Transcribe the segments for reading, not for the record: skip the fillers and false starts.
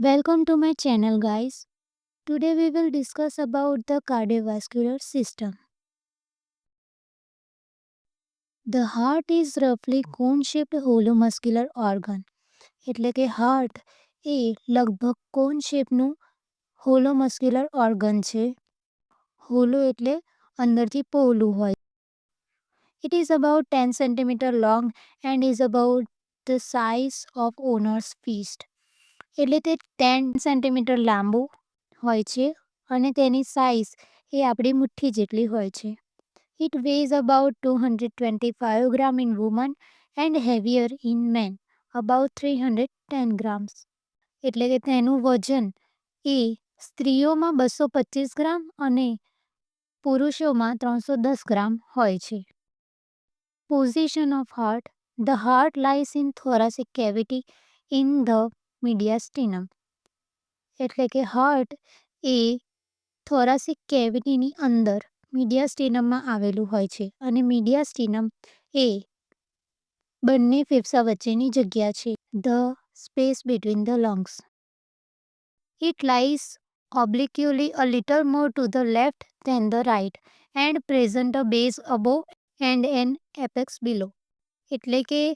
Welcome to my channel, guys. Today we will discuss about the cardiovascular system. The heart is roughly cone-shaped hollow muscular organ. એટલે કે heart એ લગભગ કોન શેપનું hollow muscular organ છે. Hollow એટલે અંદરથી પહોળું હોય. It is about 10 cm long and is about the size of owner's fist. એટલે તે 10 centimetre લાંબુ હોય છે અને તેની સાઇઝ એ આપણી મુઠ્ઠી જેટલી હોય છે. It weighs about 225 gram in women and heavier in men, about 310 grams. એટલે કે તેનું વજન એ સ્ત્રીઓમાં 225 ગ્રામ અને પુરુષોમાં 310 ગ્રામ હોય છે. Position of heart. The heart lies in thoracic cavity in the mediastinum. એટલે કે હાર્ટ એ થોરાસિક કેવિટીની અંદર મીડિયાસ્ટિનમમાં આવેલું હોય છે અને મીડિયાસ્ટિનમ એ બંને ફેફસા વચ્ચેની જગ્યા છે. The space between the lungs. It lies obliquely a little more to the left than the right and present a base above and an apex below. એટલે કે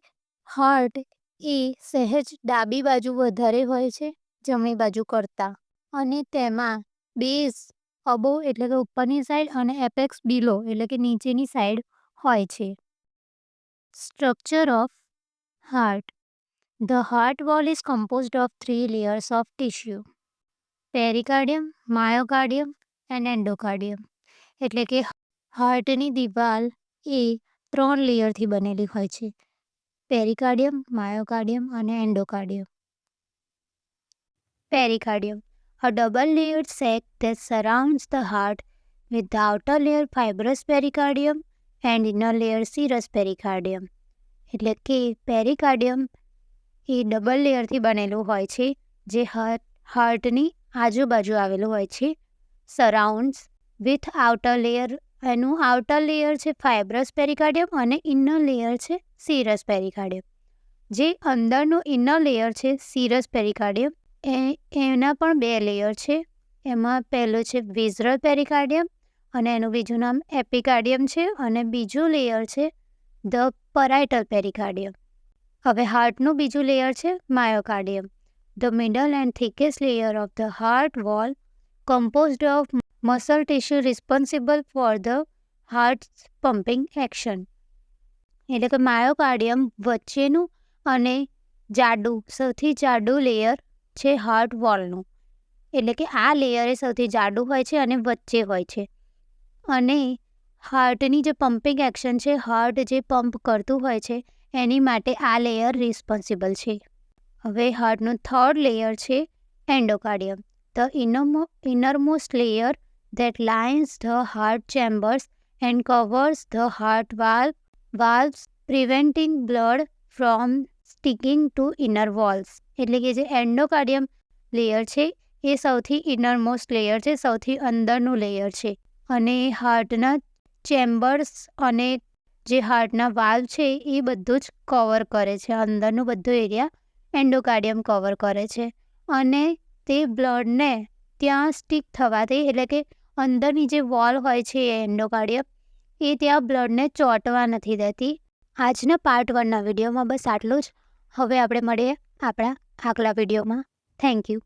હાર્ટ એ સહેજ ડાબી બાજુ વધારે હોય છે જમણી બાજુ કરતાં અને તેમાં બેઝ અબોવ એટલે કે ઉપરની સાઈડ અને એપેક્સ બિલો એટલે કે નીચેની સાઈડ હોય છે. Structure of heart. The heart wall is composed of 3 layers of tissue: pericardium, myocardium and endocardium. એટલે કે હાર્ટની દિવાલ એ 3 લેયરથી બનેલી હોય છે: પેરિકાર્ડિયમ, માયોકાર્ડિયમ અને એન્ડોકાર્ડિયમ. Pericardium, a double-layered sac that surrounds the heart, with the outer layer fibrous pericardium and inner layer serous pericardium. એટલે કે પેરિકાર્ડિયમ એ double લેયરથી બનેલું હોય છે જે હાર્ટની આજુબાજુ આવેલું હોય છે. સરાઉન્ડ્સ વિથ આઉટર લેયર, એનું આઉટર લેયર છે ફાઇબ્રસ પેરિકાર્ડિયમ અને ઇનર લેયર છે સીરસ પેરિકાર્ડિયમ. જે અંદરનું ઇનર લેયર છે સીરસ પેરિકાર્ડિયમ એના પણ 2 લેયર છે. એમાં પહેલું છે વિઝરલ પેરિકાર્ડિયમ અને એનું બીજું નામ એપિકાર્ડિયમ છે અને બીજું લેયર છે ધ પરાઇટલ પેરિકાર્ડિયમ. હવે હાર્ટનું બીજું લેયર છે myocardium. The middle and thickest layer of the heart wall composed of muscle tissue responsible for the heart pumping action. એટલે કે માયોકાર્ડિયમ વચ્ચેનું અને જાડું સૌથી જાડું લેયર છે હાર્ટ વોલનું. એટલે કે આ લેયર એ સૌથી જાડું હોય છે અને વચ્ચે હોય છે અને હાર્ટની જે પમ્પિંગ એક્શન છે, હાર્ટ જે પમ્પ કરતું હોય છે એની માટે આ લેયર રિસ્પોન્સિબલ છે. હવે હાર્ટનું થર્ડ લેયર છે endocardium. The innermost layer that lines the heart chambers and covers the heart valves, preventing blood from sticking to inner walls. એટલે કે જે એન્ડોકાર્ડિયમ લેયર છે એ સૌથી ઇનરમોસ્ટ લેયર છે, સૌથી અંદરનું લેયર છે અને હાર્ટના ચેમ્બર્સ અને જે હાર્ટના વાલ્વ છે એ બધું જ કવર કરે છે. અંદરનું બધું એરિયા એન્ડોકાર્ડિયમ કવર કરે છે અને તે બ્લડને ત્યાં સ્ટીક થવાથી એટલે કે અંદરની જે વોલ હોય છે એન્ડોકાર્ડિયમ એ ત્યાં બ્લડને ચોંટવા નથી દેતી. આજના પાર્ટ 1ના વિડીયોમાં બસ આટલું જ. હવે આપણે મળીએ આપણા આગલા વિડીયોમાં. Thank you.